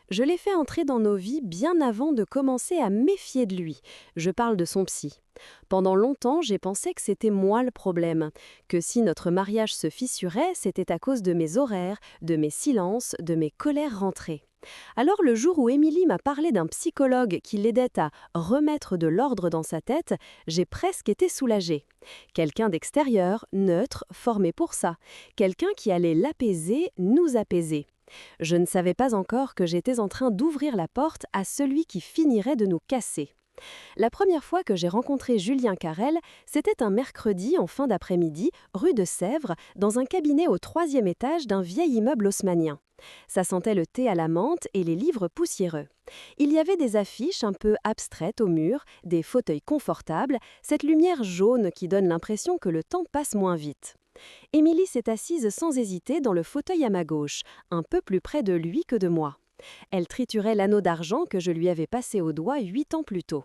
Je l'ai fait entrer dans nos vies bien avant de commencer à méfier de lui. Je parle de son psy. Pendant longtemps, j'ai pensé que c'était moi le problème, que si notre mariage se fissurait, c'était à cause de mes horaires, de mes silences, de mes colères rentrées. Alors le jour où Émilie m'a parlé d'un psychologue qui l'aidait à remettre de l'ordre dans sa tête, j'ai presque été soulagée. Quelqu'un d'extérieur, neutre, formé pour ça. Quelqu'un qui allait l'apaiser, nous apaiser. Je ne savais pas encore que j'étais en train d'ouvrir la porte à celui qui finirait de nous casser. La première fois que j'ai rencontré Julien Carrel, c'était un mercredi en fin d'après-midi, rue de Sèvres, dans un cabinet au 3e étage d'un vieil immeuble haussmannien. Ça sentait le thé à la menthe et les livres poussiéreux. Il y avait des affiches un peu abstraites au mur, des fauteuils confortables, cette lumière jaune qui donne l'impression que le temps passe moins vite. Émilie s'est assise sans hésiter dans le fauteuil à ma gauche, un peu plus près de lui que de moi. Elle triturait l'anneau d'argent que je lui avais passé au doigt 8 ans plus tôt.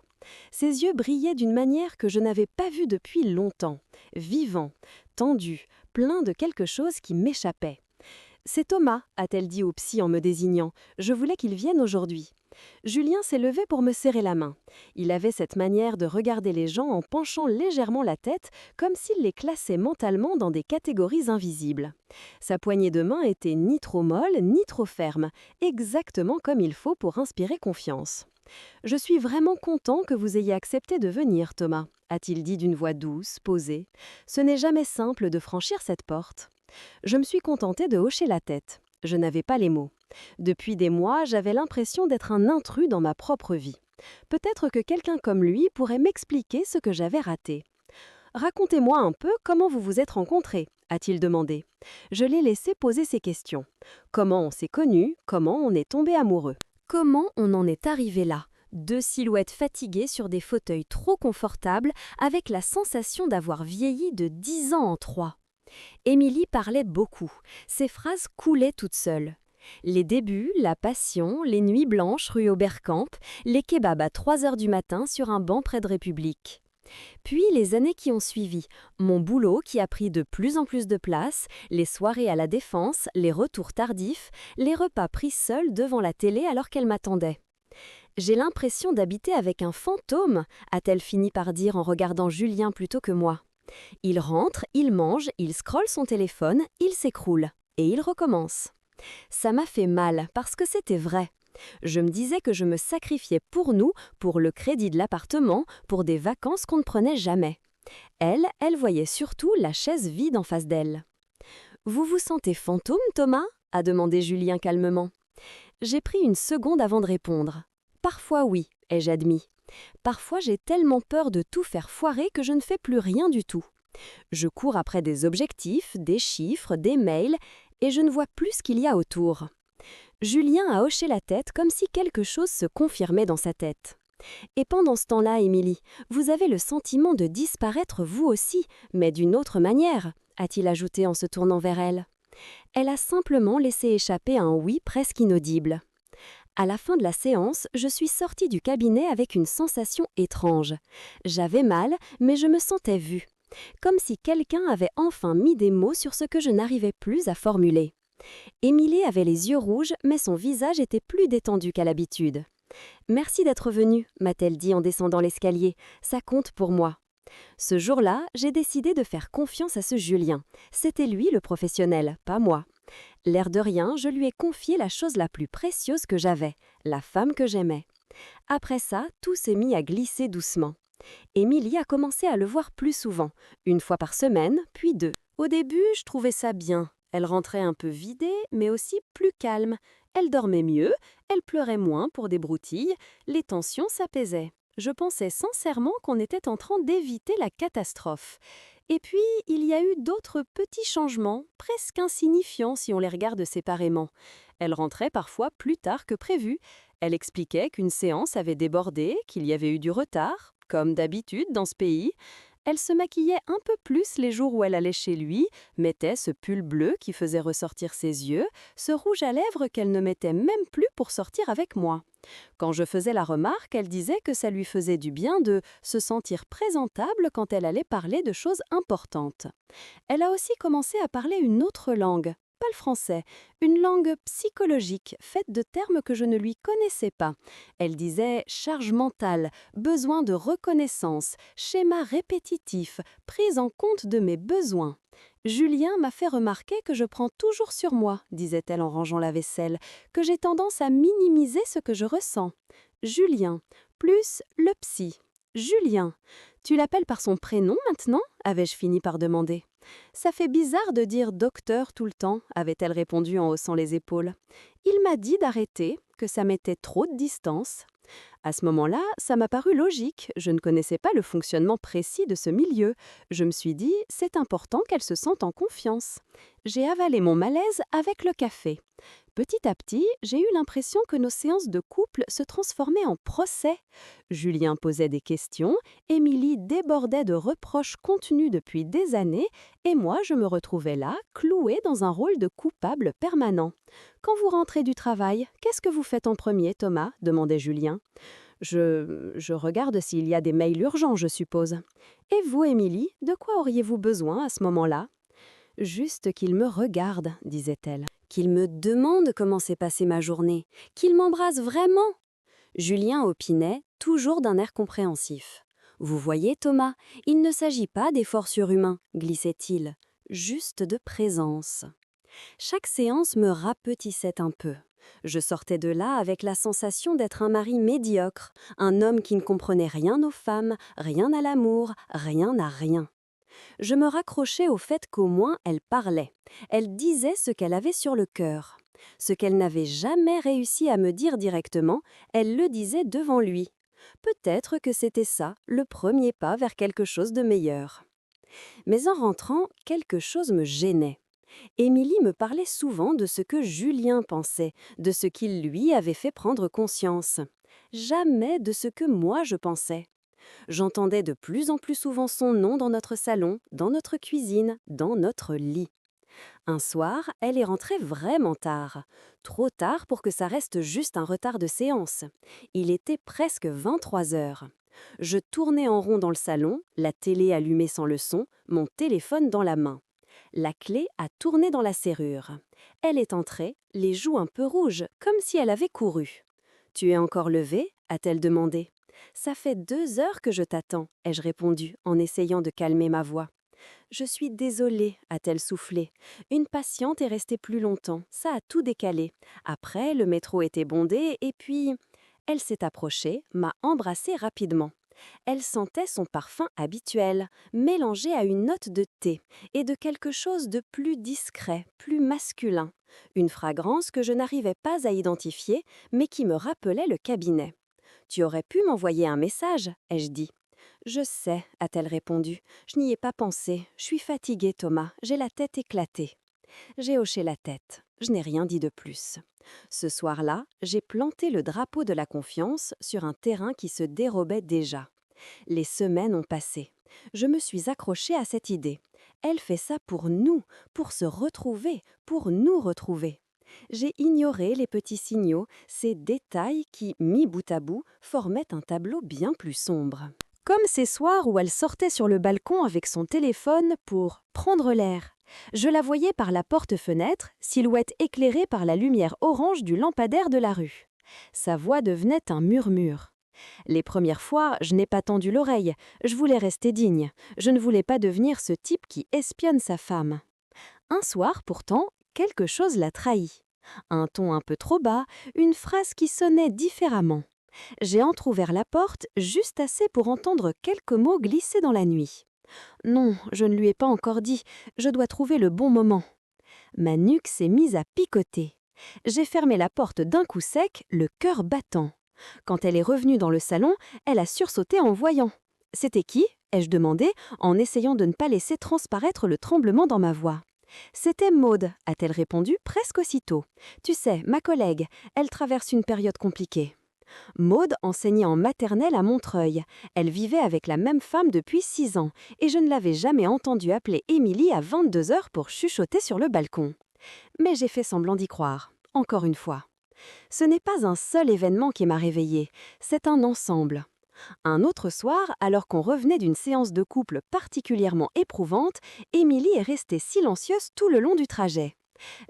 Ses yeux brillaient d'une manière que je n'avais pas vue depuis longtemps, vivants, tendus, pleins de quelque chose qui m'échappait. « C'est Thomas », a-t-elle dit au psy en me désignant. « Je voulais qu'il vienne aujourd'hui. » Julien s'est levé pour me serrer la main. Il avait cette manière de regarder les gens en penchant légèrement la tête, comme s'il les classait mentalement dans des catégories invisibles. Sa poignée de main était ni trop molle, ni trop ferme, exactement comme il faut pour inspirer confiance. « Je suis vraiment content que vous ayez accepté de venir, Thomas », a-t-il dit d'une voix douce, posée. « Ce n'est jamais simple de franchir cette porte. » Je me suis contentée de hocher la tête. Je n'avais pas les mots. Depuis des mois, j'avais l'impression d'être un intrus dans ma propre vie. Peut-être que quelqu'un comme lui pourrait m'expliquer ce que j'avais raté. « Racontez-moi un peu comment vous vous êtes rencontrés », a-t-il demandé. Je l'ai laissé poser ses questions. Comment on s'est connus, comment on est tombé amoureux. Comment on en est arrivé là ? Deux silhouettes fatiguées sur des fauteuils trop confortables, avec la sensation d'avoir vieilli de 10 ans en 3. Émilie parlait beaucoup. Ses phrases coulaient toutes seules. Les débuts, la passion, les nuits blanches rue Oberkamp, les kebabs à 3 heures du matin sur un banc près de République. Puis les années qui ont suivi, mon boulot qui a pris de plus en plus de place, les soirées à la Défense, les retours tardifs, les repas pris seuls devant la télé alors qu'elle m'attendait. « J'ai l'impression d'habiter avec un fantôme », a-t-elle fini par dire en regardant Julien plutôt que moi. Il rentre, il mange, il scrolle son téléphone, il s'écroule. Et il recommence. Ça m'a fait mal parce que c'était vrai. Je me disais que je me sacrifiais pour nous, pour le crédit de l'appartement, pour des vacances qu'on ne prenait jamais. Elle voyait surtout la chaise vide en face d'elle. « Vous vous sentez fantôme, Thomas ?» a demandé Julien calmement. J'ai pris une seconde avant de répondre. « Parfois oui », ai-je admis. Parfois j'ai tellement peur de tout faire foirer que je ne fais plus rien du tout. Je cours après des objectifs, des chiffres, des mails, et je ne vois plus ce qu'il y a autour. Julien a hoché la tête comme si quelque chose se confirmait dans sa tête. Et pendant ce temps-là, Émilie, vous avez le sentiment de disparaître vous aussi, mais d'une autre manière, a-t-il ajouté en se tournant vers elle. Elle a simplement laissé échapper un oui presque inaudible. À la fin de la séance, je suis sortie du cabinet avec une sensation étrange. J'avais mal, mais je me sentais vue. Comme si quelqu'un avait enfin mis des mots sur ce que je n'arrivais plus à formuler. Émilie avait les yeux rouges, mais son visage était plus détendu qu'à l'habitude. « Merci d'être venue », m'a-t-elle dit en descendant l'escalier. « Ça compte pour moi. » Ce jour-là, j'ai décidé de faire confiance à ce Julien. C'était lui le professionnel, pas moi. L'air de rien, je lui ai confié la chose la plus précieuse que j'avais, la femme que j'aimais. Après ça, tout s'est mis à glisser doucement. Émilie a commencé à le voir plus souvent, 1 fois par semaine, puis 2. Au début, je trouvais ça bien. Elle rentrait un peu vidée, mais aussi plus calme. Elle dormait mieux, elle pleurait moins pour des broutilles, les tensions s'apaisaient. Je pensais sincèrement qu'on était en train d'éviter la catastrophe. Et puis, il y a eu d'autres petits changements, presque insignifiants si on les regarde séparément. Elle rentrait parfois plus tard que prévu. Elle expliquait qu'une séance avait débordé, qu'il y avait eu du retard, comme d'habitude dans ce pays. Elle se maquillait un peu plus les jours où elle allait chez lui, mettait ce pull bleu qui faisait ressortir ses yeux, ce rouge à lèvres qu'elle ne mettait même plus pour sortir avec moi. Quand je faisais la remarque, elle disait que ça lui faisait du bien de se sentir présentable quand elle allait parler de choses importantes. Elle a aussi commencé à parler une autre langue. pas le français, une langue psychologique faite de termes que je ne lui connaissais pas. Elle disait charge mentale, besoin de reconnaissance, schéma répétitif, prise en compte de mes besoins. Julien m'a fait remarquer que je prends toujours sur moi, disait-elle en rangeant la vaisselle, que j'ai tendance à minimiser ce que je ressens. Julien, plus le psy. Julien. Tu l'appelles par son prénom maintenant avais-je fini par demander. Ça fait bizarre de dire docteur tout le temps, avait-elle répondu en haussant les épaules. Il m'a dit d'arrêter, que ça mettait trop de distance. À ce moment-là, ça m'a paru logique, je ne connaissais pas le fonctionnement précis de ce milieu. Je me suis dit, c'est important qu'elle se sente en confiance. J'ai avalé mon malaise avec le café. Petit à petit, j'ai eu l'impression que nos séances de couple se transformaient en procès. Julien posait des questions, Émilie débordait de reproches contenus depuis des années, et moi je me retrouvais là, clouée dans un rôle de coupable permanent. « Quand vous rentrez du travail, qu'est-ce que vous faites en premier, Thomas ?» demandait Julien. Je regarde s'il y a des mails urgents, je suppose. Et vous, Émilie, de quoi auriez-vous besoin à ce moment-là ? Juste qu'il me regarde, disait-elle. Qu'il me demande comment s'est passée ma journée. Qu'il m'embrasse vraiment. Julien opinait, toujours d'un air compréhensif. Vous voyez, Thomas, il ne s'agit pas d'efforts surhumains, glissait-il, juste de présence. Chaque séance me rapetissait un peu. Je sortais de là avec la sensation d'être un mari médiocre, un homme qui ne comprenait rien aux femmes, rien à l'amour, rien à rien. Je me raccrochais au fait qu'au moins elle parlait. Elle disait ce qu'elle avait sur le cœur. Ce qu'elle n'avait jamais réussi à me dire directement, elle le disait devant lui. Peut-être que c'était ça, le premier pas vers quelque chose de meilleur. Mais en rentrant, quelque chose me gênait. Émilie me parlait souvent de ce que Julien pensait, de ce qu'il lui avait fait prendre conscience. Jamais de ce que moi je pensais. J'entendais de plus en plus souvent son nom dans notre salon, dans notre cuisine, dans notre lit. Un soir, elle est rentrée vraiment tard. Trop tard pour que ça reste juste un retard de séance. Il était presque 23 heures. Je tournais en rond dans le salon, la télé allumée sans le son, mon téléphone dans la main. La clé a tourné dans la serrure. Elle est entrée, les joues un peu rouges, comme si elle avait couru. « Tu es encore levée ?» a-t-elle demandé. « Ça fait 2 heures que je t'attends », ai-je répondu en essayant de calmer ma voix. « Je suis désolée », a-t-elle soufflé. « Une patiente est restée plus longtemps, ça a tout décalé. Après, le métro était bondé et puis… » Elle s'est approchée, m'a embrassée rapidement. Elle sentait son parfum habituel, mélangé à une note de thé et de quelque chose de plus discret, plus masculin. Une fragrance que je n'arrivais pas à identifier, mais qui me rappelait le cabinet. « Tu aurais pu m'envoyer un message ?» ai-je dit. « Je sais », a-t-elle répondu. « Je n'y ai pas pensé. Je suis fatiguée, Thomas. J'ai la tête éclatée. » J'ai hoché la tête. Je n'ai rien dit de plus. Ce soir-là, j'ai planté le drapeau de la confiance sur un terrain qui se dérobait déjà. Les semaines ont passé. Je me suis accrochée à cette idée. Elle fait ça pour nous, pour se retrouver, pour nous retrouver. J'ai ignoré les petits signaux, ces détails qui, mis bout à bout, formaient un tableau bien plus sombre. Comme ces soirs où elle sortait sur le balcon avec son téléphone pour prendre l'air. Je la voyais par la porte-fenêtre, silhouette éclairée par la lumière orange du lampadaire de la rue. Sa voix devenait un murmure. Les premières fois, je n'ai pas tendu l'oreille, je voulais rester digne, je ne voulais pas devenir ce type qui espionne sa femme. Un soir, pourtant, quelque chose l'a trahi. Un ton un peu trop bas, une phrase qui sonnait différemment. J'ai entrouvert la porte juste assez pour entendre quelques mots glisser dans la nuit. Non, je ne lui ai pas encore dit, je dois trouver le bon moment. Ma nuque s'est mise à picoter. J'ai fermé la porte d'un coup sec, le cœur battant. Quand elle est revenue dans le salon, elle a sursauté en voyant. « C'était qui ?» ai-je demandé, en essayant de ne pas laisser transparaître le tremblement dans ma voix. « C'était Maude », a-t-elle répondu presque aussitôt. « Tu sais, ma collègue, elle traverse une période compliquée. » Maude enseignait en maternelle à Montreuil. Elle vivait avec la même femme depuis 6 ans et je ne l'avais jamais entendue appeler Émilie à 22 heures pour chuchoter sur le balcon. Mais j'ai fait semblant d'y croire, encore une fois. Ce n'est pas un seul événement qui m'a réveillée, c'est un ensemble. Un autre soir, alors qu'on revenait d'une séance de couple particulièrement éprouvante, Émilie est restée silencieuse tout le long du trajet.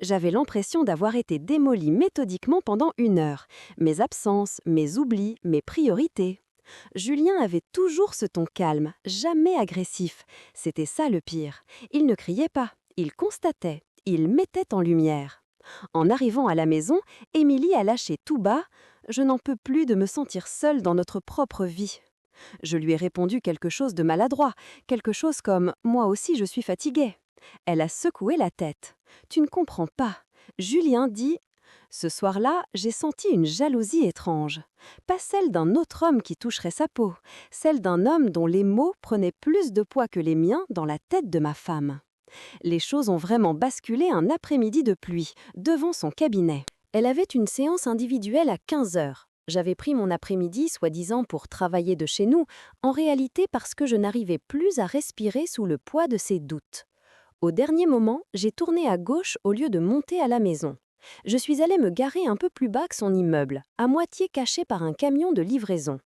J'avais l'impression d'avoir été démolie méthodiquement pendant 1 heure. Mes absences, mes oublis, mes priorités. Julien avait toujours ce ton calme, jamais agressif. C'était ça le pire. Il ne criait pas, il constatait, il mettait en lumière. En arrivant à la maison, Émilie a lâché tout bas: «Je n'en peux plus de me sentir seule dans notre propre vie». Je lui ai répondu quelque chose de maladroit, quelque chose comme «Moi aussi je suis fatiguée». Elle a secoué la tête. «Tu ne comprends pas». Julien dit: «Ce soir-là, j'ai senti une jalousie étrange. Pas celle d'un autre homme qui toucherait sa peau, celle d'un homme dont les mots prenaient plus de poids que les miens dans la tête de ma femme». Les choses ont vraiment basculé un après-midi de pluie, devant son cabinet. Elle avait une séance individuelle à 15 heures. J'avais pris mon après-midi, soi-disant pour travailler de chez nous, en réalité parce que je n'arrivais plus à respirer sous le poids de ses doutes. Au dernier moment, j'ai tourné à gauche au lieu de monter à la maison. Je suis allée me garer un peu plus bas que son immeuble, à moitié caché par un camion de livraison.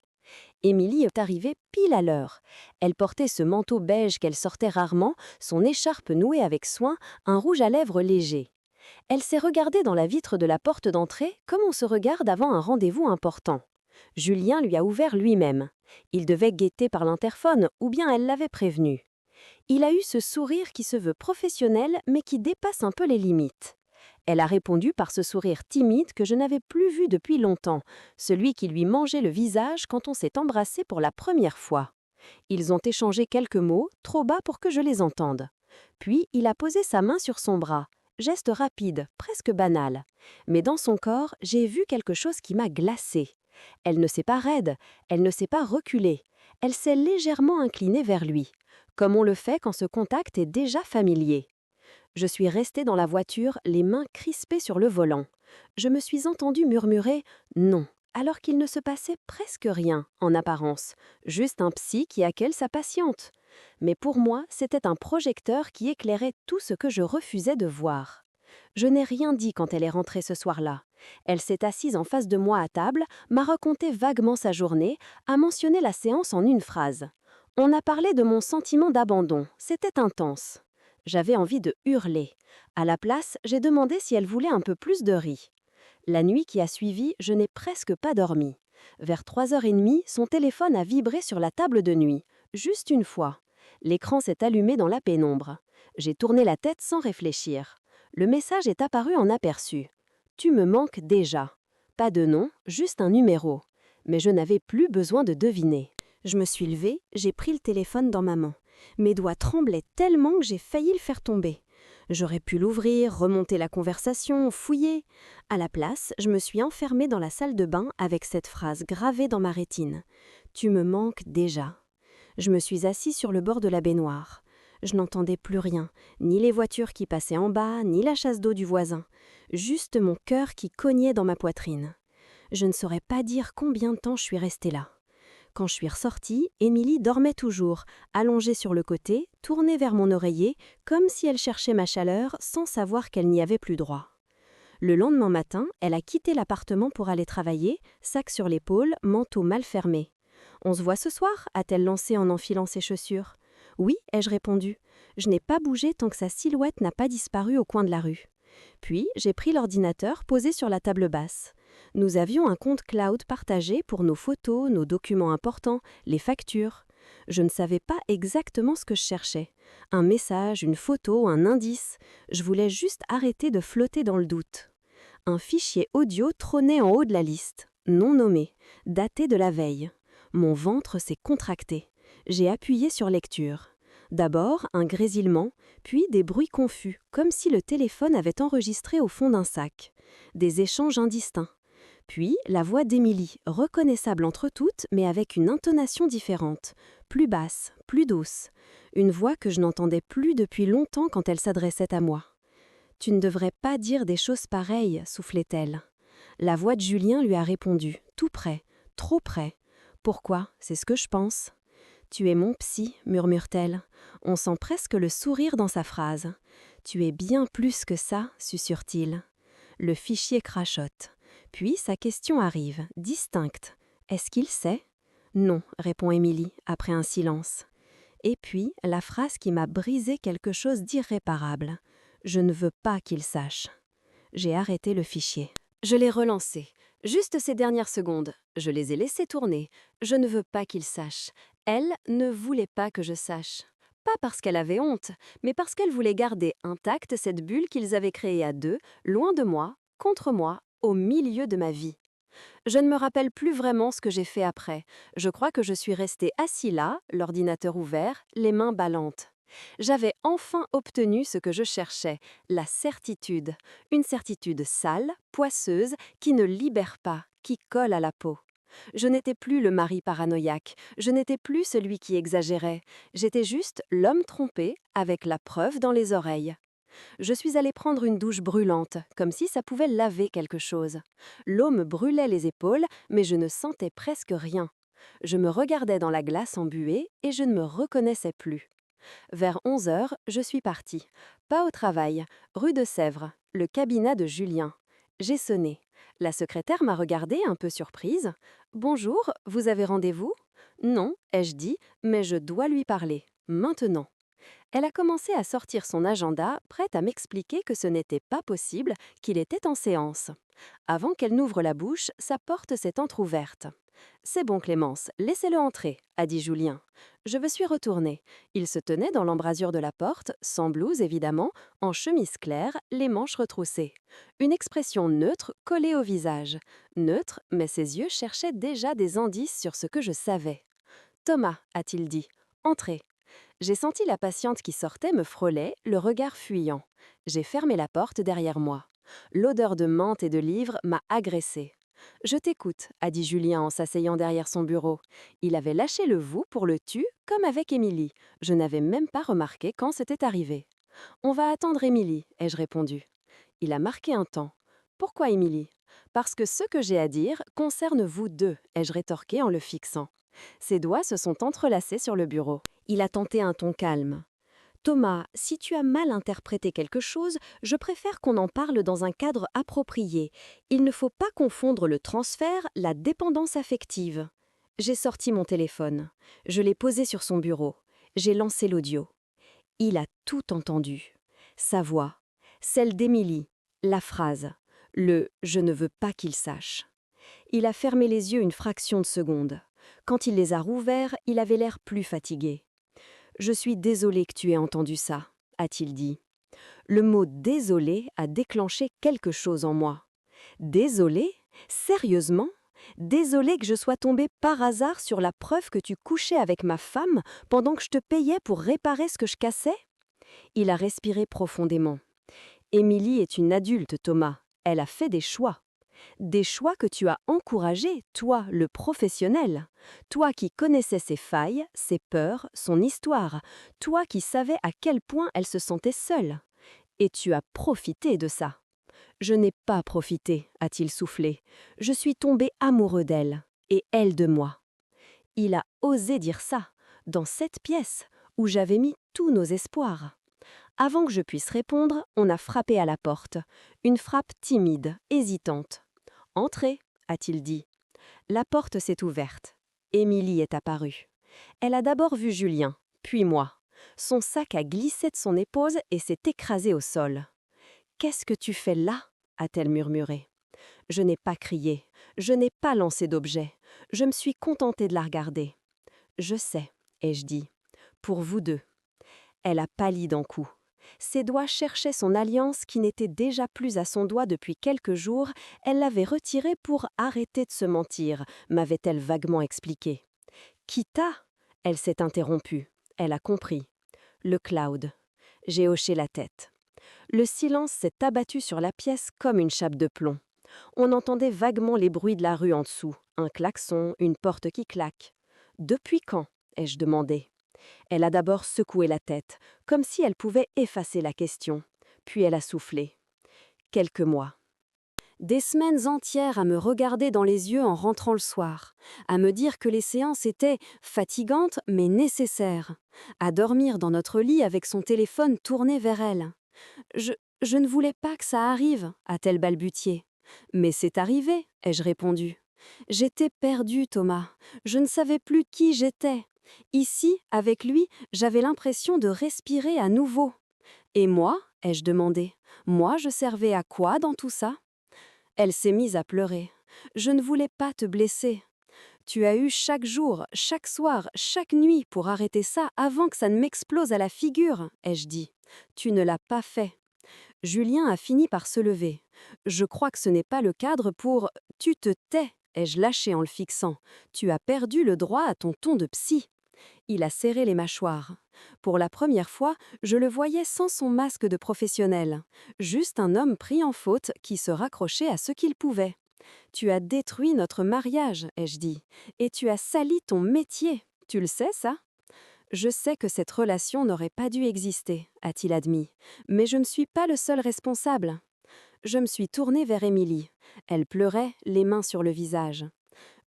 Émilie est arrivée pile à l'heure. Elle portait ce manteau beige qu'elle sortait rarement, son écharpe nouée avec soin, un rouge à lèvres léger. Elle s'est regardée dans la vitre de la porte d'entrée comme on se regarde avant un rendez-vous important. Julien lui a ouvert lui-même. Il devait guetter par l'interphone, ou bien elle l'avait prévenu. Il a eu ce sourire qui se veut professionnel, mais qui dépasse un peu les limites. Elle a répondu par ce sourire timide que je n'avais plus vu depuis longtemps, celui qui lui mangeait le visage quand on s'est embrassé pour la première fois. Ils ont échangé quelques mots, trop bas pour que je les entende. Puis il a posé sa main sur son bras, geste rapide, presque banal. Mais dans son corps, j'ai vu quelque chose qui m'a glacée. Elle ne s'est pas raide, elle ne s'est pas reculée, elle s'est légèrement inclinée vers lui, comme on le fait quand ce contact est déjà familier. Je suis restée dans la voiture, les mains crispées sur le volant. Je me suis entendue murmurer « non », alors qu'il ne se passait presque rien, en apparence, juste un psy qui accale sa patiente. Mais pour moi, c'était un projecteur qui éclairait tout ce que je refusais de voir. Je n'ai rien dit quand elle est rentrée ce soir-là. Elle s'est assise en face de moi à table, m'a raconté vaguement sa journée, a mentionné la séance en une phrase. On a parlé de mon sentiment d'abandon, c'était intense. J'avais envie de hurler. À la place, j'ai demandé si elle voulait un peu plus de riz. La nuit qui a suivi, je n'ai presque pas dormi. Vers 3h30, son téléphone a vibré sur la table de nuit. Juste une fois. L'écran s'est allumé dans la pénombre. J'ai tourné la tête sans réfléchir. Le message est apparu en aperçu. Tu me manques déjà. Pas de nom, juste un numéro. Mais je n'avais plus besoin de deviner. Je me suis levée, j'ai pris le téléphone dans ma main. Mes doigts tremblaient tellement que j'ai failli le faire tomber. J'aurais pu l'ouvrir, remonter la conversation, fouiller. À la place, je me suis enfermée dans la salle de bain avec cette phrase gravée dans ma rétine. Tu me manques déjà. Je me suis assise sur le bord de la baignoire. Je n'entendais plus rien, ni les voitures qui passaient en bas, ni la chasse d'eau du voisin. Juste mon cœur qui cognait dans ma poitrine. Je ne saurais pas dire combien de temps je suis restée là. Quand je suis ressortie, Émilie dormait toujours, allongée sur le côté, tournée vers mon oreiller, comme si elle cherchait ma chaleur sans savoir qu'elle n'y avait plus droit. Le lendemain matin, elle a quitté l'appartement pour aller travailler, sac sur l'épaule, manteau mal fermé. « On se voit ce soir ?» a-t-elle lancé en enfilant ses chaussures. « Oui » ai-je répondu. Je n'ai pas bougé tant que sa silhouette n'a pas disparu au coin de la rue. Puis, j'ai pris l'ordinateur posé sur la table basse. Nous avions un compte cloud partagé pour nos photos, nos documents importants, les factures. Je ne savais pas exactement ce que je cherchais. Un message, une photo, un indice. Je voulais juste arrêter de flotter dans le doute. Un fichier audio trônait en haut de la liste, non nommé, daté de la veille. Mon ventre s'est contracté. J'ai appuyé sur lecture. D'abord, un grésillement, puis des bruits confus, comme si le téléphone avait enregistré au fond d'un sac. Des échanges indistincts. Puis, la voix d'Émilie, reconnaissable entre toutes, mais avec une intonation différente, plus basse, plus douce. Une voix que je n'entendais plus depuis longtemps quand elle s'adressait à moi. « Tu ne devrais pas dire des choses pareilles », soufflait-elle. La voix de Julien lui a répondu, tout près, trop près. « Pourquoi ? C'est ce que je pense. » « Tu es mon psy », murmure-t-elle. On sent presque le sourire dans sa phrase. « Tu es bien plus que ça », susurre-t-il. Le fichier crachote. Puis sa question arrive, distincte. « Est-ce qu'il sait ?» « Non », répond Émilie, après un silence. Et puis, la phrase qui m'a brisé quelque chose d'irréparable. « Je ne veux pas qu'il sache. J'ai arrêté le fichier. Je l'ai relancé. Juste ces dernières secondes. Je les ai laissées tourner. Je ne veux pas qu'il sache. Elle ne voulait pas que je sache. Pas parce qu'elle avait honte, mais parce qu'elle voulait garder intacte cette bulle qu'ils avaient créée à deux, loin de moi, contre moi, au milieu de ma vie. Je ne me rappelle plus vraiment ce que j'ai fait après. Je crois que je suis restée assis là, l'ordinateur ouvert, les mains ballantes. J'avais enfin obtenu ce que je cherchais, la certitude. Une certitude sale, poisseuse, qui ne libère pas, qui colle à la peau. Je n'étais plus le mari paranoïaque, je n'étais plus celui qui exagérait. J'étais juste l'homme trompé, avec la preuve dans les oreilles. Je suis allée prendre une douche brûlante, comme si ça pouvait laver quelque chose. L'eau me brûlait les épaules, mais je ne sentais presque rien. Je me regardais dans la glace embuée et je ne me reconnaissais plus. Vers 11 heures, je suis partie. Pas au travail, rue de Sèvres, le cabinet de Julien. J'ai sonné. La secrétaire m'a regardée un peu surprise. « Bonjour, vous avez rendez-vous ?»« Non, ai-je dit, mais je dois lui parler. Maintenant. » Elle a commencé à sortir son agenda, prête à m'expliquer que ce n'était pas possible, qu'il était en séance. Avant qu'elle n'ouvre la bouche, sa porte s'est entr'ouverte. « C'est bon Clémence, laissez-le entrer », a dit Julien. Je me suis retournée. Il se tenait dans l'embrasure de la porte, sans blouse évidemment, en chemise claire, les manches retroussées. Une expression neutre collée au visage. Neutre, mais ses yeux cherchaient déjà des indices sur ce que je savais. « Thomas », a-t-il dit, « entrez ». J'ai senti la patiente qui sortait me frôler, le regard fuyant. J'ai fermé la porte derrière moi. L'odeur de menthe et de livres m'a agressée. « Je t'écoute », a dit Julien en s'asseyant derrière son bureau. Il avait lâché le vous pour le tu, comme avec Émilie. Je n'avais même pas remarqué quand c'était arrivé. « On va attendre Émilie », ai-je répondu. Il a marqué un temps. « Pourquoi Émilie ?»« Parce que ce que j'ai à dire concerne vous deux », ai-je rétorqué en le fixant. Ses doigts se sont entrelacés sur le bureau. Il a tenté un ton calme. « Thomas, si tu as mal interprété quelque chose, je préfère qu'on en parle dans un cadre approprié. Il ne faut pas confondre le transfert, la dépendance affective. » J'ai sorti mon téléphone. Je l'ai posé sur son bureau. J'ai lancé l'audio. Il a tout entendu. Sa voix, celle d'Émilie, la phrase, le « je ne veux pas qu'il sache ». Il a fermé les yeux une fraction de seconde. Quand il les a rouverts, il avait l'air plus fatigué. « Je suis désolé que tu aies entendu ça », a-t-il dit. Le mot « désolé » a déclenché quelque chose en moi. Désolé ? Sérieusement ? Désolé que je sois tombée par hasard sur la preuve que tu couchais avec ma femme pendant que je te payais pour réparer ce que je cassais ? Il a respiré profondément. « Émilie est une adulte, Thomas. Elle a fait des choix. Des choix que tu as encouragés, toi, le professionnel. Toi qui connaissais ses failles, ses peurs, son histoire. Toi qui savais à quel point elle se sentait seule. Et tu as profité de ça. » « Je n'ai pas profité, » a-t-il soufflé. « Je suis tombé amoureux d'elle, et elle de moi. » Il a osé dire ça, dans cette pièce, où j'avais mis tous nos espoirs. Avant que je puisse répondre, on a frappé à la porte. Une frappe timide, hésitante. « Entrez », a-t-il dit. La porte s'est ouverte. Émilie est apparue. Elle a d'abord vu Julien, puis moi. Son sac a glissé de son épaule et s'est écrasé au sol. « Qu'est-ce que tu fais là ?» a-t-elle murmuré. Je n'ai pas crié, je n'ai pas lancé d'objet. Je me suis contentée de la regarder. « Je sais », ai-je dit, « pour vous deux. » Elle a pâli d'un coup. Ses doigts cherchaient son alliance qui n'était déjà plus à son doigt depuis quelques jours. Elle l'avait retirée pour arrêter de se mentir, m'avait-elle vaguement expliqué. « Quitta ?» Elle s'est interrompue. Elle a compris. « Le cloud. » J'ai hoché la tête. Le silence s'est abattu sur la pièce comme une chape de plomb. On entendait vaguement les bruits de la rue en dessous, un klaxon, une porte qui claque. « Depuis quand ?» ai-je demandé. Elle a d'abord secoué la tête, comme si elle pouvait effacer la question. Puis elle a soufflé. « Quelques mois. » Des semaines entières à me regarder dans les yeux en rentrant le soir, à me dire que les séances étaient fatigantes mais nécessaires, à dormir dans notre lit avec son téléphone tourné vers elle. « Je ne voulais pas que ça arrive », a-t-elle balbutié. « Mais c'est arrivé », ai-je répondu. « J'étais perdue, Thomas. Je ne savais plus qui j'étais. Ici, avec lui, j'avais l'impression de respirer à nouveau. Et moi, ai-je demandé. Moi, je servais à quoi dans tout ça? Elle s'est mise à pleurer. Je ne voulais pas te blesser. Tu as eu chaque jour, chaque soir, chaque nuit pour arrêter ça avant que ça ne m'explose à la figure, ai-je dit. Tu ne l'as pas fait. Julien a fini par se lever. Je crois que ce n'est pas le cadre pour « tu te tais », ai-je lâché en le fixant. Tu as perdu le droit à ton ton de psy. Il a serré les mâchoires. Pour la première fois, je le voyais sans son masque de professionnel. Juste un homme pris en faute qui se raccrochait à ce qu'il pouvait. Tu as détruit notre mariage, ai-je dit, et tu as sali ton métier. Tu le sais, ça? Je sais que cette relation n'aurait pas dû exister, a-t-il admis, mais je ne suis pas le seul responsable. Je me suis tournée vers Émilie. Elle pleurait, les mains sur le visage.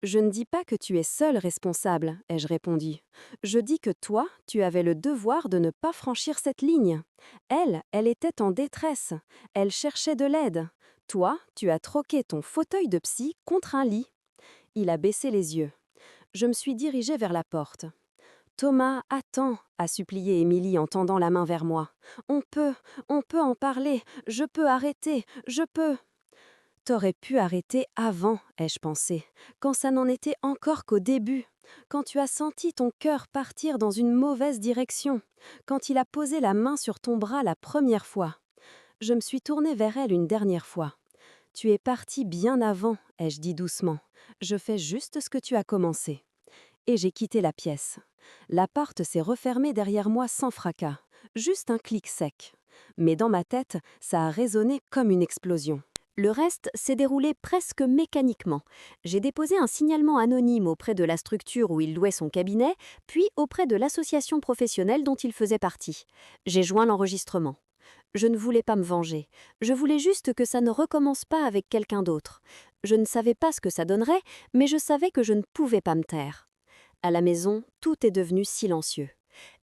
Je ne dis pas que tu es seule responsable, ai-je répondu. Je dis que toi, tu avais le devoir de ne pas franchir cette ligne. Elle était en détresse. Elle cherchait de l'aide. Toi, tu as troqué ton fauteuil de psy contre un lit. Il a baissé les yeux. Je me suis dirigée vers la porte. Thomas, attends, a supplié Émilie en tendant la main vers moi. On peut en parler. Je peux arrêter. Je peux. T'aurais pu arrêter avant, ai-je pensé, quand ça n'en était encore qu'au début, quand tu as senti ton cœur partir dans une mauvaise direction, quand il a posé la main sur ton bras la première fois. Je me suis tournée vers elle une dernière fois. Tu es parti bien avant, ai-je dit doucement. Je fais juste ce que tu as commencé. Et j'ai quitté la pièce. La porte s'est refermée derrière moi sans fracas, juste un clic sec. Mais dans ma tête, ça a résonné comme une explosion. Le reste s'est déroulé presque mécaniquement. J'ai déposé un signalement anonyme auprès de la structure où il louait son cabinet, puis auprès de l'association professionnelle dont il faisait partie. J'ai joint l'enregistrement. Je ne voulais pas me venger. Je voulais juste que ça ne recommence pas avec quelqu'un d'autre. Je ne savais pas ce que ça donnerait, mais je savais que je ne pouvais pas me taire. À la maison, tout est devenu silencieux.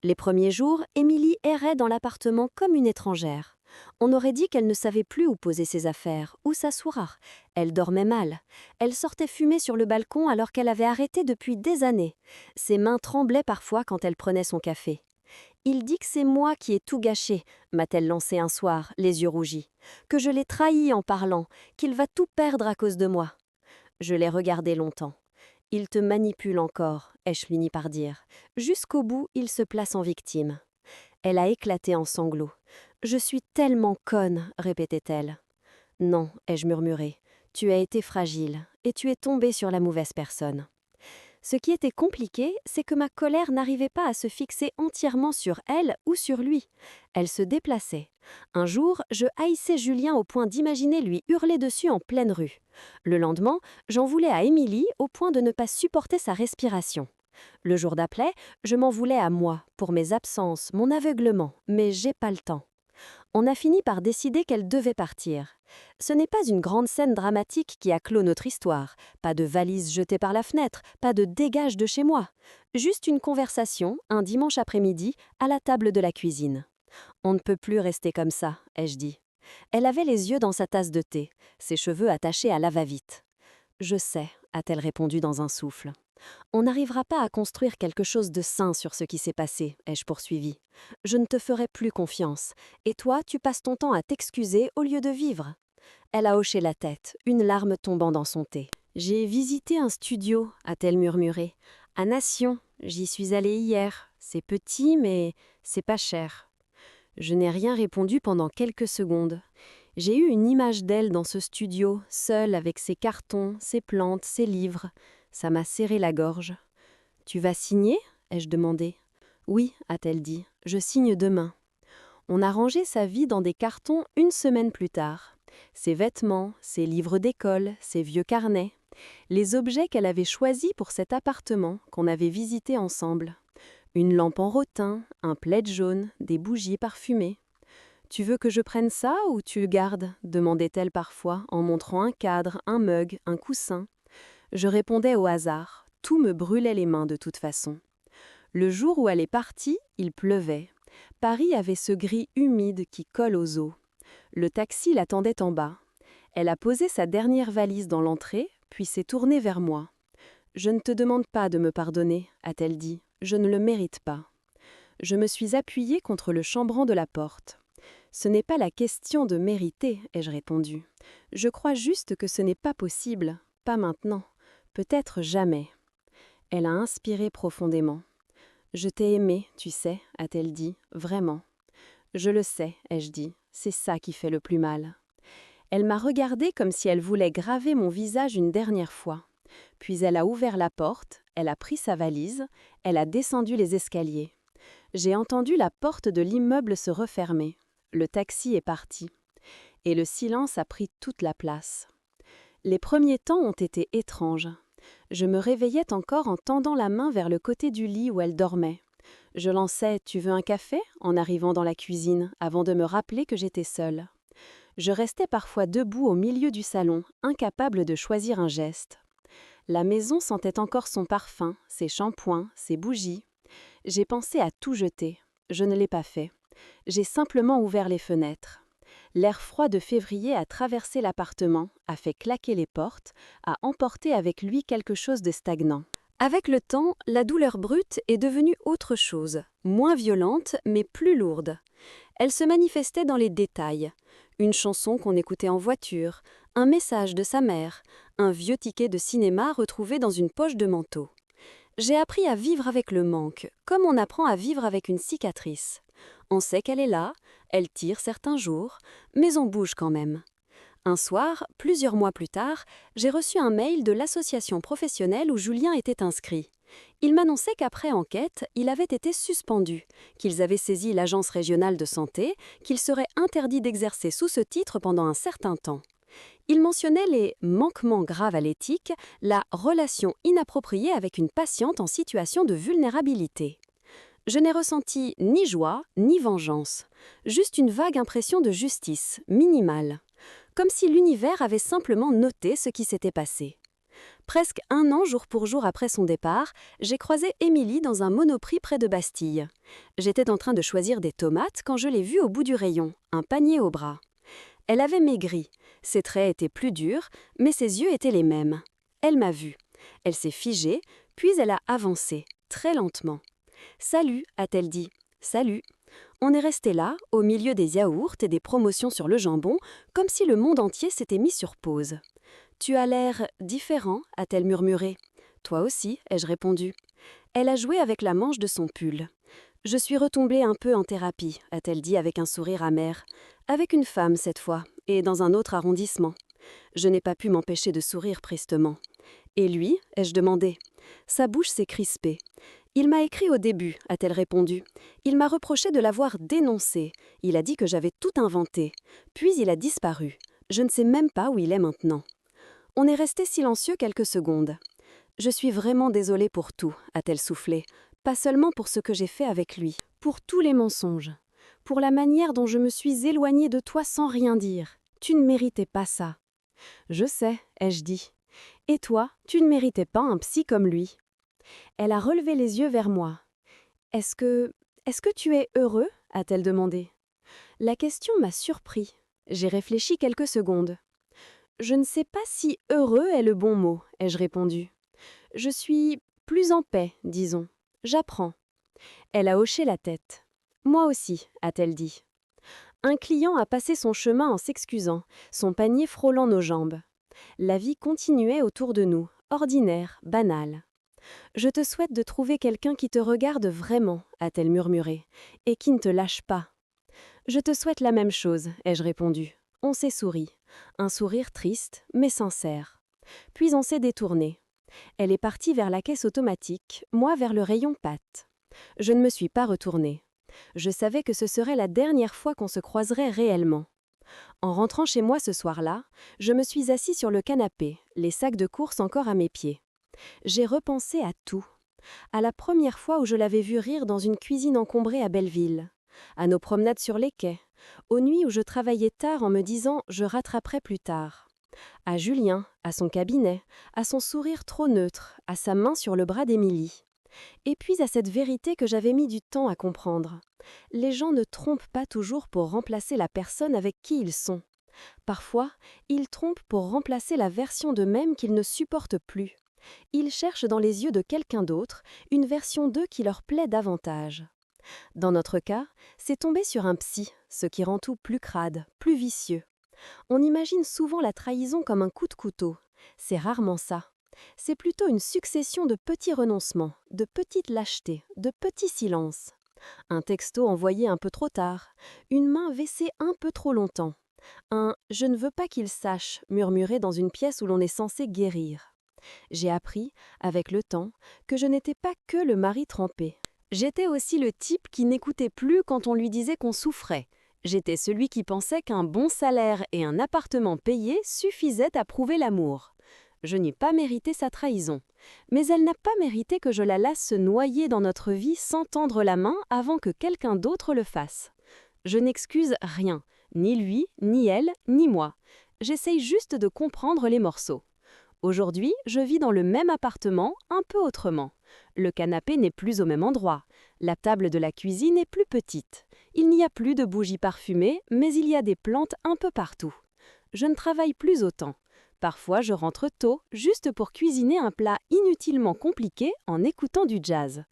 Les premiers jours, Émilie errait dans l'appartement comme une étrangère. On aurait dit qu'elle ne savait plus où poser ses affaires, où s'asseoir. Elle dormait mal. Elle sortait fumer sur le balcon alors qu'elle avait arrêté depuis des années. Ses mains tremblaient parfois quand elle prenait son café. « Il dit que c'est moi qui ai tout gâché », m'a-t-elle lancé un soir, les yeux rougis. « Que je l'ai trahi en parlant, qu'il va tout perdre à cause de moi. » Je l'ai regardé longtemps. « Il te manipule encore », ai-je fini par dire. Jusqu'au bout, il se place en victime. Elle a éclaté en sanglots. « Je suis tellement conne », répétait-elle. « Non », ai-je murmuré, « tu as été fragile et tu es tombée sur la mauvaise personne. » Ce qui était compliqué, c'est que ma colère n'arrivait pas à se fixer entièrement sur elle ou sur lui. Elle se déplaçait. Un jour, je haïssais Julien au point d'imaginer lui hurler dessus en pleine rue. Le lendemain, j'en voulais à Émilie au point de ne pas supporter sa respiration. Le jour d'après, je m'en voulais à moi, pour mes absences, mon aveuglement, mais j'ai pas le temps. On a fini par décider qu'elle devait partir. Ce n'est pas une grande scène dramatique qui a clos notre histoire, pas de valise jetée par la fenêtre, pas de dégage de chez moi. Juste une conversation, un dimanche après-midi, à la table de la cuisine. On ne peut plus rester comme ça, ai-je dit. Elle avait les yeux dans sa tasse de thé, ses cheveux attachés à la va-vite. Je sais, a-t-elle répondu dans un souffle. On n'arrivera pas à construire quelque chose de sain sur ce qui s'est passé, ai-je poursuivi. Je ne te ferai plus confiance, et toi, tu passes ton temps à t'excuser au lieu de vivre. Elle a hoché la tête, une larme tombant dans son thé. J'ai visité un studio, a-t-elle murmuré. À Nation, j'y suis allée hier. C'est petit, mais c'est pas cher. Je n'ai rien répondu pendant quelques secondes. J'ai eu une image d'elle dans ce studio, seule avec ses cartons, ses plantes, ses livres. Ça m'a serré la gorge. « Tu vas signer ?» ai-je demandé. « Oui », a-t-elle dit, « je signe demain. » On a rangé sa vie dans des cartons une semaine plus tard. Ses vêtements, ses livres d'école, ses vieux carnets. Les objets qu'elle avait choisis pour cet appartement qu'on avait visité ensemble. Une lampe en rotin, un plaid jaune, des bougies parfumées. « Tu veux que je prenne ça ou tu gardes ?» demandait-elle parfois en montrant un cadre, un mug, un coussin. Je répondais au hasard. Tout me brûlait les mains de toute façon. Le jour où elle est partie, il pleuvait. Paris avait ce gris humide qui colle aux os. Le taxi l'attendait en bas. Elle a posé sa dernière valise dans l'entrée, puis s'est tournée vers moi. « Je ne te demande pas de me pardonner, a-t-elle dit. Je ne le mérite pas. » Je me suis appuyée contre le chambranle de la porte. Ce n'est pas la question de mériter, ai-je répondu. Je crois juste que ce n'est pas possible, pas maintenant, peut-être jamais. Elle a inspiré profondément. Je t'ai aimé, tu sais, a-t-elle dit, vraiment. Je le sais, ai-je dit, c'est ça qui fait le plus mal. Elle m'a regardée comme si elle voulait graver mon visage une dernière fois. Puis elle a ouvert la porte, elle a pris sa valise, elle a descendu les escaliers. J'ai entendu la porte de l'immeuble se refermer. Le taxi est parti. Et le silence a pris toute la place. Les premiers temps ont été étranges. Je me réveillais encore en tendant la main vers le côté du lit où elle dormait. Je lançais « Tu veux un café ?» en arrivant dans la cuisine, avant de me rappeler que j'étais seule. Je restais parfois debout au milieu du salon, incapable de choisir un geste. La maison sentait encore son parfum, ses shampoings, ses bougies. J'ai pensé à tout jeter. Je ne l'ai pas fait. J'ai simplement ouvert les fenêtres. L'air froid de février a traversé l'appartement, a fait claquer les portes, a emporté avec lui quelque chose de stagnant. Avec le temps, la douleur brute est devenue autre chose, moins violente mais plus lourde. Elle se manifestait dans les détails. Une chanson qu'on écoutait en voiture, un message de sa mère, un vieux ticket de cinéma retrouvé dans une poche de manteau. J'ai appris à vivre avec le manque, comme on apprend à vivre avec une cicatrice. On sait qu'elle est là, elle tire certains jours, mais on bouge quand même. Un soir, plusieurs mois plus tard, j'ai reçu un mail de l'association professionnelle où Julien était inscrit. Il m'annonçait qu'après enquête, il avait été suspendu, qu'ils avaient saisi l'agence régionale de santé, qu'il serait interdit d'exercer sous ce titre pendant un certain temps. Il mentionnait les manquements graves à l'éthique, la relation inappropriée avec une patiente en situation de vulnérabilité. Je n'ai ressenti ni joie, ni vengeance, juste une vague impression de justice, minimale, comme si l'univers avait simplement noté ce qui s'était passé. Presque un an jour pour jour après son départ, j'ai croisé Émilie dans un Monoprix près de Bastille. J'étais en train de choisir des tomates quand je l'ai vue au bout du rayon, un panier au bras. Elle avait maigri, ses traits étaient plus durs, mais ses yeux étaient les mêmes. Elle m'a vue. Elle s'est figée, puis elle a avancé, très lentement. « Salut » a-t-elle dit. « Salut ». On est resté là, au milieu des yaourts et des promotions sur le jambon, comme si le monde entier s'était mis sur pause. « Tu as l'air différent » a-t-elle murmuré. « Toi aussi » ai-je répondu. Elle a joué avec la manche de son pull. « Je suis retombée un peu en thérapie » a-t-elle dit avec un sourire amer. « Avec une femme cette fois, et dans un autre arrondissement. » Je n'ai pas pu m'empêcher de sourire prestement. « Et lui » ai-je demandé. Sa bouche s'est crispée. Il m'a écrit au début, a-t-elle répondu. Il m'a reproché de l'avoir dénoncé. Il a dit que j'avais tout inventé. Puis il a disparu. Je ne sais même pas où il est maintenant. On est resté silencieux quelques secondes. Je suis vraiment désolée pour tout, a-t-elle soufflé. Pas seulement pour ce que j'ai fait avec lui, pour tous les mensonges, pour la manière dont je me suis éloignée de toi sans rien dire. Tu ne méritais pas ça. Je sais, ai-je dit. Et toi, tu ne méritais pas un psy comme lui. Elle a relevé les yeux vers moi. « Est-ce que tu es heureux ?» a-t-elle demandé. La question m'a surpris. J'ai réfléchi quelques secondes. « Je ne sais pas si « heureux » est le bon mot, ai-je répondu. « Je suis plus en paix, disons. J'apprends. » Elle a hoché la tête. « Moi aussi, » a-t-elle dit. Un client a passé son chemin en s'excusant, son panier frôlant nos jambes. La vie continuait autour de nous, ordinaire, banale. « Je te souhaite de trouver quelqu'un qui te regarde vraiment » a-t-elle murmuré, « et qui ne te lâche pas. »« Je te souhaite la même chose » ai-je répondu. On s'est souri. Un sourire triste, mais sincère. Puis on s'est détourné. Elle est partie vers la caisse automatique, moi vers le rayon pâtes. Je ne me suis pas retournée. Je savais que ce serait la dernière fois qu'on se croiserait réellement. En rentrant chez moi ce soir-là, je me suis assis sur le canapé, les sacs de course encore à mes pieds. J'ai repensé à tout. À la première fois où je l'avais vu rire dans une cuisine encombrée à Belleville, à nos promenades sur les quais, aux nuits où je travaillais tard en me disant « je rattraperai plus tard », à Julien, à son cabinet, à son sourire trop neutre, à sa main sur le bras d'Émilie. Et puis à cette vérité que j'avais mis du temps à comprendre. Les gens ne trompent pas toujours pour remplacer la personne avec qui ils sont. Parfois, ils trompent pour remplacer la version d'eux-mêmes qu'ils ne supportent plus. Ils cherchent dans les yeux de quelqu'un d'autre une version d'eux qui leur plaît davantage. Dans notre cas, c'est tomber sur un psy, ce qui rend tout plus crade, plus vicieux. On imagine souvent la trahison comme un coup de couteau. C'est rarement ça. C'est plutôt une succession de petits renoncements, de petites lâchetés, de petits silences. Un texto envoyé un peu trop tard, une main vessée un peu trop longtemps, un « je ne veux pas qu'il sache » murmuré dans une pièce où l'on est censé guérir. J'ai appris, avec le temps, que je n'étais pas que le mari trempé. J'étais aussi le type qui n'écoutait plus quand on lui disait qu'on souffrait. J'étais celui qui pensait qu'un bon salaire et un appartement payé suffisaient à prouver l'amour. Je n'ai pas mérité sa trahison. Mais elle n'a pas mérité que je la laisse se noyer dans notre vie sans tendre la main avant que quelqu'un d'autre le fasse. Je n'excuse rien, ni lui, ni elle, ni moi. J'essaye juste de comprendre les morceaux. Aujourd'hui, je vis dans le même appartement, un peu autrement. Le canapé n'est plus au même endroit. La table de la cuisine est plus petite. Il n'y a plus de bougies parfumées, mais il y a des plantes un peu partout. Je ne travaille plus autant. Parfois, je rentre tôt, juste pour cuisiner un plat inutilement compliqué en écoutant du jazz.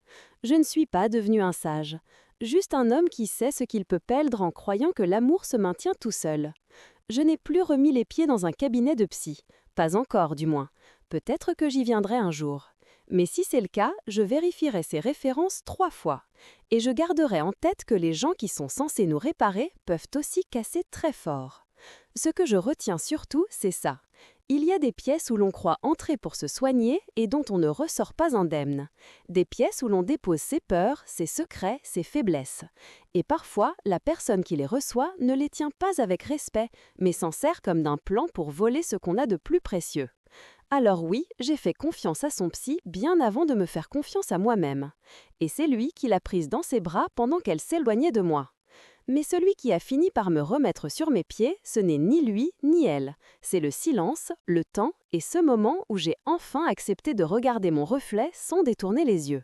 Je ne suis pas devenu un sage. Juste un homme qui sait ce qu'il peut perdre en croyant que l'amour se maintient tout seul. Je n'ai plus remis les pieds dans un cabinet de psy. Pas encore, du moins. Peut-être que j'y viendrai un jour. Mais si c'est le cas, je vérifierai ces références 3 fois. Et je garderai en tête que les gens qui sont censés nous réparer peuvent aussi casser très fort. Ce que je retiens surtout, c'est ça. Il y a des pièces où l'on croit entrer pour se soigner et dont on ne ressort pas indemne. Des pièces où l'on dépose ses peurs, ses secrets, ses faiblesses. Et parfois, la personne qui les reçoit ne les tient pas avec respect, mais s'en sert comme d'un plan pour voler ce qu'on a de plus précieux. Alors oui, j'ai fait confiance à son psy bien avant de me faire confiance à moi-même. Et c'est lui qui l'a prise dans ses bras pendant qu'elle s'éloignait de moi. Mais celui qui a fini par me remettre sur mes pieds, ce n'est ni lui ni elle. C'est le silence, le temps et ce moment où j'ai enfin accepté de regarder mon reflet sans détourner les yeux.